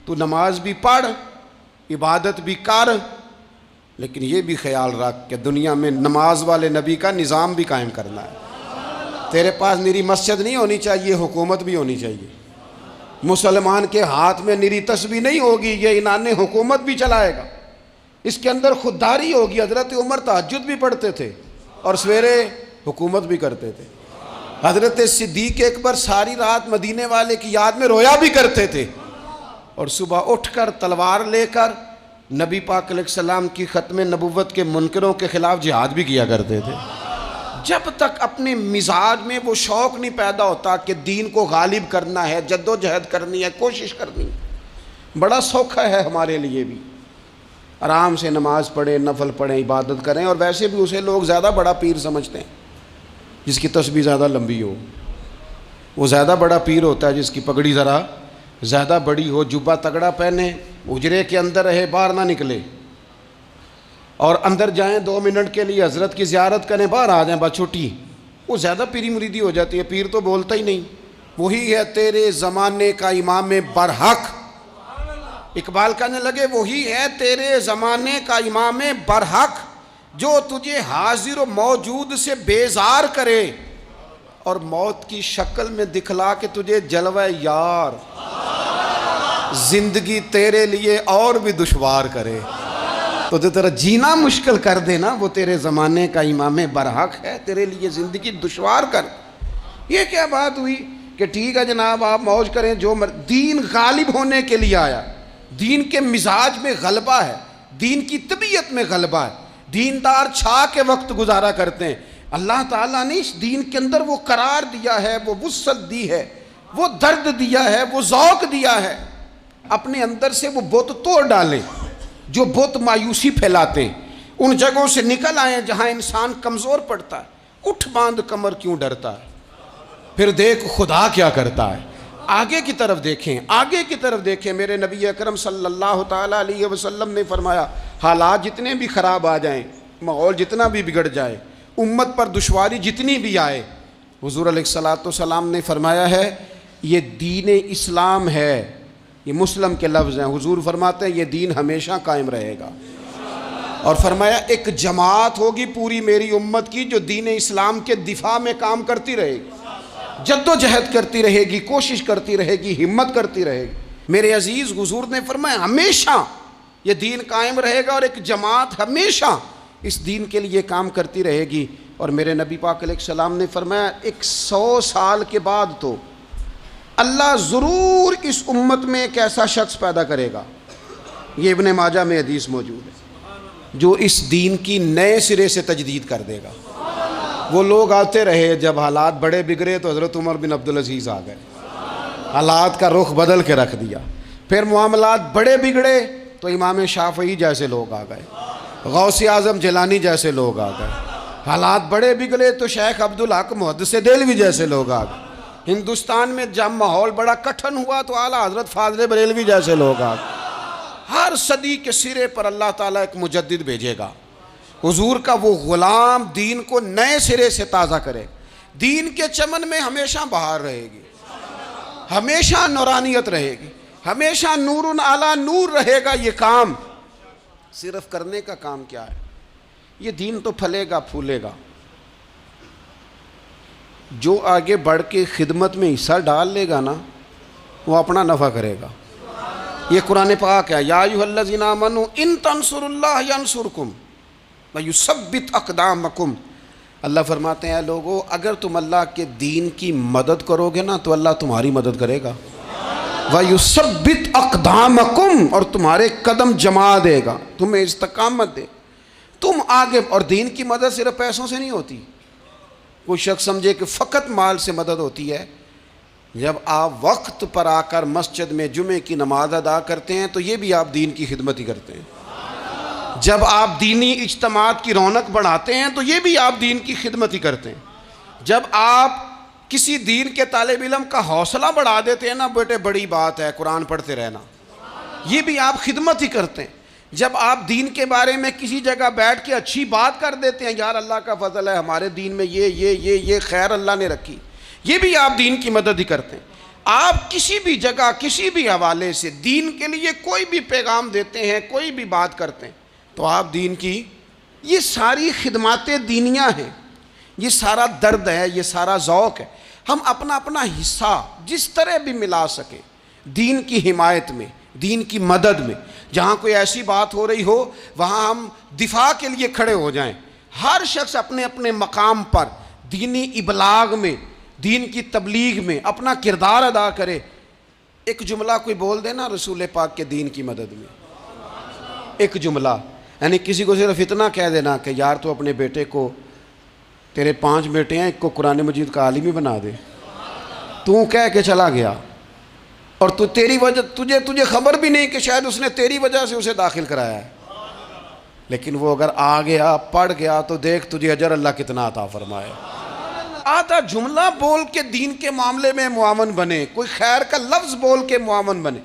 تو نماز بھی پڑھ، عبادت بھی کر، لیکن یہ بھی خیال رکھ کہ دنیا میں نماز والے نبی کا نظام بھی قائم کرنا ہے۔ تیرے پاس نری مسجد نہیں ہونی چاہیے، حکومت بھی ہونی چاہیے۔ مسلمان کے ہاتھ میں نری تسبیح نہیں ہوگی، یہ انان حکومت بھی چلائے گا۔ اس کے اندر خودداری ہوگی۔ حضرت عمر تہجد بھی پڑھتے تھے اور سویرے حکومت بھی کرتے تھے۔ حضرت صدیق اکبر ساری رات مدینے والے کی یاد میں رویا بھی کرتے تھے، اور صبح اٹھ کر تلوار لے کر نبی پاک علیہ السلام کی ختم نبوت کے منکروں کے خلاف جہاد بھی کیا کرتے تھے۔ جب تک اپنے مزاج میں وہ شوق نہیں پیدا ہوتا کہ دین کو غالب کرنا ہے، جد و جہد کرنی ہے، کوشش کرنی ہے، بڑا سوکھا ہے ہمارے لیے بھی۔ آرام سے نماز پڑھیں، نفل پڑھیں، عبادت کریں، اور ویسے بھی اسے لوگ زیادہ بڑا پیر سمجھتے ہیں جس کی تسبیح زیادہ لمبی ہو۔ وہ زیادہ بڑا پیر ہوتا ہے جس کی پگڑی ذرا زیادہ بڑی ہو، جبہ تگڑا پہنے، اجرے کے اندر رہے، باہر نہ نکلے، اور اندر جائیں 2 منٹ کے لیے حضرت کی زیارت کریں، باہر آ جائیں، بس چھٹی۔ وہ زیادہ پیری مریدی ہو جاتی ہے، پیر تو بولتا ہی نہیں۔ وہی ہے تیرے زمانے کا امام برحق۔ اقبال کہنے لگے وہی ہے تیرے زمانے کا امام برحق، جو تجھے حاضر و موجود سے بیزار کرے اور موت کی شکل میں دکھلا کے تجھے جلوہ یار، زندگی تیرے لیے اور بھی دشوار کرے۔ تو جو تیرا جینا مشکل کر دے نا، وہ تیرے زمانے کا امام برحق ہے، تیرے لیے زندگی دشوار کر۔ یہ کیا بات ہوئی کہ ٹھیک ہے جناب آپ موج کریں، جو دین غالب ہونے کے لیے آیا، دین کے مزاج میں غلبہ ہے، دین کی طبیعت میں غلبہ ہے۔ دیندار چھا کے وقت گزارا کرتے ہیں۔ اللہ تعالیٰ نے اس دین کے اندر وہ قرار دیا ہے، وہ وسعت دی ہے، وہ درد دیا ہے، وہ ذوق دیا ہے۔ اپنے اندر سے وہ بت توڑ ڈالیں جو بت مایوسی پھیلاتے ہیں، ان جگہوں سے نکل آئیں جہاں انسان کمزور پڑتا ہے۔ اٹھ باندھ کمر کیوں ڈرتا ہے، پھر دیکھ خدا کیا کرتا ہے۔ آگے کی طرف دیکھیں، آگے کی طرف دیکھیں۔ میرے نبی اکرم صلی اللہ تعالیٰ علیہ وسلم نے فرمایا حالات جتنے بھی خراب آ جائیں، ماحول جتنا بھی بگڑ جائے، امت پر دشواری جتنی بھی آئے، حضور علیہ الصلوۃ والسلام نے فرمایا ہے یہ دین اسلام ہے۔ یہ مسلم کے لفظ ہیں، حضور فرماتے ہیں یہ دین ہمیشہ قائم رہے گا، اور فرمایا ایک جماعت ہوگی پوری میری امت کی جو دین اسلام کے دفاع میں کام کرتی رہے گی، جد و جہد کرتی رہے گی، کوشش کرتی رہے گی، ہمت کرتی رہے گی۔ میرے عزیز حضور نے فرمایا ہمیشہ یہ دین قائم رہے گا، اور ایک جماعت ہمیشہ اس دین کے لیے کام کرتی رہے گی۔ اور میرے نبی پاک علیہ السلام نے فرمایا 100 سال کے بعد تو اللہ ضرور اس امت میں ایک ایسا شخص پیدا کرے گا، یہ ابن ماجہ میں حدیث موجود ہے، جو اس دین کی نئے سرے سے تجدید کر دے گا۔ وہ لوگ آتے رہے، جب حالات بڑے بگڑے تو حضرت عمر بن عبدالعزیز آ گئے، حالات کا رخ بدل کے رکھ دیا۔ پھر معاملات بڑے بگڑے تو امام شافعی جیسے لوگ آ گئے، غوث اعظم جیلانی جیسے لوگ آ گئے۔ حالات بڑے بگڑے تو شیخ عبدالحق محدث دہلوی جیسے لوگ آ گئے۔ ہندوستان میں جب ماحول بڑا کٹھن ہوا تو اعلیٰ حضرت فاضل بریلوی جیسے لوگ آ گئے۔ ہر صدی کے سرے پر اللہ تعالیٰ ایک مجدد بھیجے گا، حضور کا وہ غلام دین کو نئے سرے سے تازہ کرے۔ دین کے چمن میں ہمیشہ بہار رہے گی، ہمیشہ نورانیت رہے گی، ہمیشہ نور اعلیٰ نور رہے گا۔ یہ کام صرف کرنے کا کام کیا ہے، یہ دین تو پھلے گا پھولے گا۔ جو آگے بڑھ کے خدمت میں حصہ ڈال لے گا نا، وہ اپنا نفع کرے گا۔ یہ قرآن پاک ہے، یا ایھا الذین آمنوا ان تنصروا اللہ ینصرکم ویثبت اقدامکم۔ اللہ فرماتے ہیں لوگو اگر تم اللہ کے دین کی مدد کرو گے نا تو اللہ تمہاری مدد کرے گا، ویثبت اقدامکم، اور تمہارے قدم جما دے گا، تمہیں استقامت دے۔ تم آگے، اور دین کی مدد صرف پیسوں سے نہیں ہوتی۔ کوئی شخص سمجھے کہ فقط مال سے مدد ہوتی ہے، جب آپ وقت پر آ کر مسجد میں جمعے کی نماز ادا کرتے ہیں تو یہ بھی آپ دین کی خدمت ہی کرتے ہیں۔ جب آپ دینی اجتماعات کی رونق بڑھاتے ہیں تو یہ بھی آپ دین کی خدمت ہی کرتے ہیں۔ جب آپ کسی دین کے طالب علم کا حوصلہ بڑھا دیتے ہیں نا، بیٹے بڑی بات ہے قرآن پڑھتے رہنا، یہ بھی آپ خدمت ہی کرتے ہیں۔ جب آپ دین کے بارے میں کسی جگہ بیٹھ کے اچھی بات کر دیتے ہیں، یار اللہ کا فضل ہے ہمارے دین میں یہ خیر اللہ نے رکھی، یہ بھی آپ دین کی مدد ہی کرتے ہیں۔ آپ کسی بھی جگہ کسی بھی حوالے سے دین کے لیے کوئی بھی پیغام دیتے ہیں، کوئی بھی بات کرتے ہیں، تو آپ دین کی یہ ساری خدمات دینیاں ہیں، یہ سارا درد ہے، یہ سارا ذوق ہے، ہم اپنا اپنا حصہ جس طرح بھی ملا سکیں دین کی حمایت میں، دین کی مدد میں۔ جہاں کوئی ایسی بات ہو رہی ہو وہاں ہم دفاع کے لیے کھڑے ہو جائیں۔ ہر شخص اپنے اپنے مقام پر دینی ابلاغ میں، دین کی تبلیغ میں اپنا کردار ادا کرے۔ ایک جملہ کوئی بول دے نا رسول پاک کے دین کی مدد میں، ایک جملہ، یعنی کسی کو صرف اتنا کہہ دینا کہ یار تو اپنے بیٹے کو، تیرے 5 بیٹے ہیں، ایک کو قرآن مجید کا عالم ہی بنا دے، تو کہہ کے چلا گیا اور تو تیری وجہ تجھے خبر بھی نہیں کہ شاید اس نے تیری وجہ سے اسے داخل کرایا ہے، لیکن وہ اگر آ گیا پڑھ گیا تو دیکھ تجھے اجر اللہ کتنا عطا فرمائے۔ آدھا جملہ بول کے دین کے معاملے میں معاون بنے، کوئی خیر کا لفظ بول کے معاون بنے۔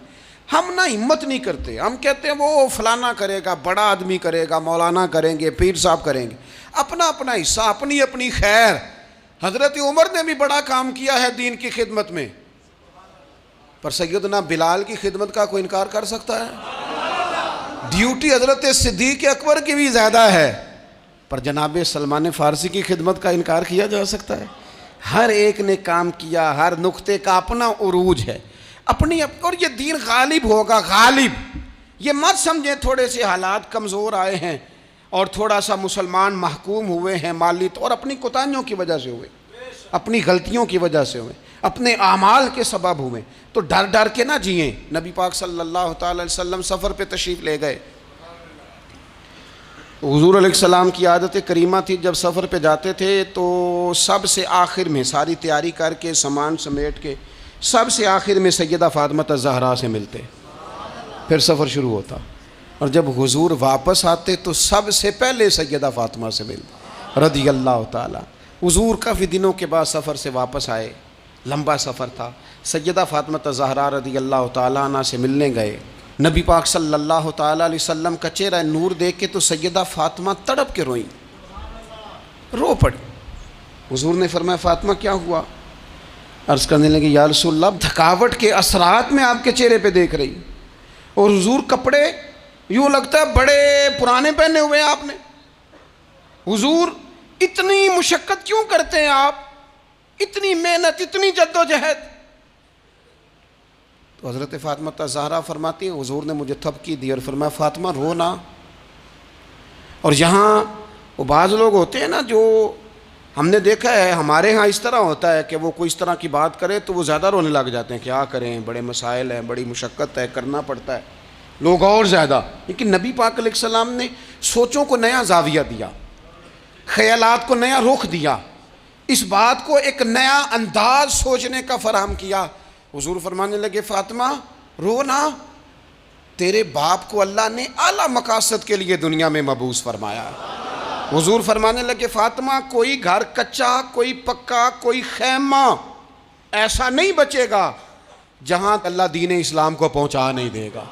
ہم نہ ہمت نہیں کرتے، ہم کہتے ہیں وہ فلانا کرے گا، بڑا آدمی کرے گا، مولانا کریں گے، پیر صاحب کریں گے، اپنا اپنا حصہ، اپنی اپنی خیر۔ حضرت عمر نے بھی بڑا کام کیا ہے دین کی خدمت میں، پر سیدنا بلال کی خدمت کا کوئی انکار کر سکتا ہے؟ ڈیوٹی حضرت صدیق اکبر کی بھی زیادہ ہے، پر جناب سلمان فارسی کی خدمت کا انکار کیا جا سکتا ہے؟ ہر ایک نے کام کیا، ہر نقطے کا اپنا عروج ہے، اور یہ دین غالب ہوگا، غالب۔ یہ مت سمجھیں تھوڑے سے حالات کمزور آئے ہیں اور تھوڑا سا مسلمان محکوم ہوئے ہیں مالی طور، اپنی کوتاہیوں کی وجہ سے ہوئے، اپنی غلطیوں کی وجہ سے ہوئے، اپنے اعمال کے سبب ہوئے، تو ڈر ڈر کے نہ جئیں۔ نبی پاک صلی اللہ تعالی علیہ وسلم سفر پہ تشریف لے گئے، حضور علیہ السلام کی عادت کریمہ تھی جب سفر پہ جاتے تھے تو سب سے آخر میں ساری تیاری کر کے سامان سمیٹ کے سب سے آخر میں سیدہ فاطمہ الزہرا سے ملتے، پھر سفر شروع ہوتا، اور جب حضور واپس آتے تو سب سے پہلے سیدہ فاطمہ سے ملتے رضی اللہ تعالی۔ حضور کافی دنوں کے بعد سفر سے واپس آئے، لمبا سفر تھا، سیدہ فاطمہ الزہرا رضی اللہ تعالیٰ عنہ سے ملنے گئے۔ نبی پاک صلی اللہ تعالیٰ علیہ وسلم کا چہرہ نور دیکھ کے تو سیدہ فاطمہ تڑپ کے روئیں، رو پڑی۔ حضور نے فرمایا فاطمہ کیا ہوا؟ عرض کرنے لگے یا رسول اللہ تھکاوٹ کے اثرات میں آپ کے چہرے پہ دیکھ رہی، اور حضور کپڑے یوں لگتا ہے بڑے پرانے پہنے ہوئے ہیں آپ نے، حضور اتنی مشقت کیوں کرتے ہیں آپ، اتنی محنت، اتنی جد و جہد؟ تو حضرت فاطمہ الزہرا فرماتی ہیں حضور نے مجھے تھپکی دی اور فرمایا فاطمہ رو نہ۔ اور یہاں وہ بعض لوگ ہوتے ہیں نا جو ہم نے دیکھا ہے، ہمارے ہاں اس طرح ہوتا ہے کہ وہ کوئی اس طرح کی بات کرے تو وہ زیادہ رونے لگ جاتے ہیں، کیا کریں، بڑے مسائل ہیں، بڑی مشقت ہے، کرنا پڑتا ہے، لوگ اور زیادہ۔ لیکن نبی پاک علیہ السلام نے سوچوں کو نیا زاویہ دیا، خیالات کو نیا رخ دیا، اس بات کو ایک نیا انداز سوچنے کا فراہم کیا۔ حضور فرمانے لگے فاطمہ رو نہ، تیرے باپ کو اللہ نے اعلیٰ مقاصد کے لیے دنیا میں مبعوث فرمایا۔ حضور فرمانے لگے فاطمہ کوئی گھر کچا، کوئی پکا، کوئی خیمہ ایسا نہیں بچے گا جہاں اللہ دین اسلام کو پہنچا نہیں دے گا۔